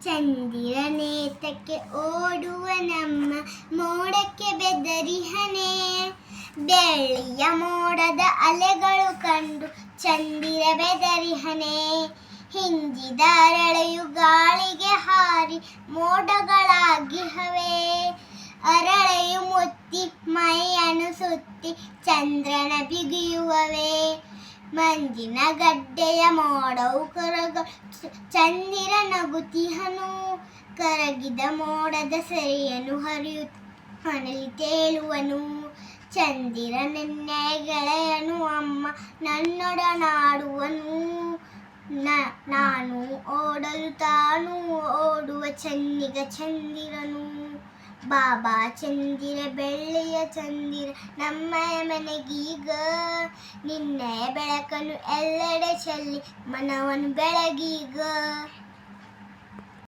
ಚಂದಿರನೇತಕ್ಕೆ ಓಡುವ ನಮ್ಮ ಮೋಡಕ್ಕೆ ಬೆದರಿಹನೆ. ಬೆಳ್ಳಿಯ ಮೋಡದ ಅಲೆಗಳು ಕಂಡು ಚಂದಿರ ಬೆದರಿಹನೆ. ಹಿಂಜಿದ ಅರಳೆಯು ಗಾಳಿಗೆ ಹಾರಿ ಮೋಡಗಳಾಗಿಹವೆ. ಅರಳೆಯು ಮುತ್ತಿ ಮೈಯನ್ನು ಸುತ್ತಿ ಚಂದ್ರನ ಬಿಗಿಯುವವೆ. ಮಂಜಿನ ಗಡ್ಡೆಯ ಮೋಡವು ಕರಗ ಚಂದಿರ ನಗುತಿಹನು. ಕರಗಿದ ಮೋಡದ ಸೆರೆಯನ್ನು ಹರಿಯುತ್ತಲಿ ತೇಳುವನು. ಚಂದಿರ ನೆನ್ನೆಯ ಗೆಳೆಯನು ಅಮ್ಮ ನನ್ನೊಡನಾಡುವನು. ನಾನು ಓಡಲು ತಾನು ಓಡುವ ಚೆನ್ನಿಗ ಚಂದಿರನು. ಬಾಬಾ ಚಂದಿರ ಬೆಳ್ಳಿಯ ಚಂದಿರ ನಮ್ಮಯ ಮನೆಗೀಗ. ನಿನ್ನೆಯ ಬೆಳಕನ್ನು ಎಲ್ಲೆಡೆ ಚೆಲ್ಲಿ ಮನವನ್ನು ಬೆಳಗೀಗ.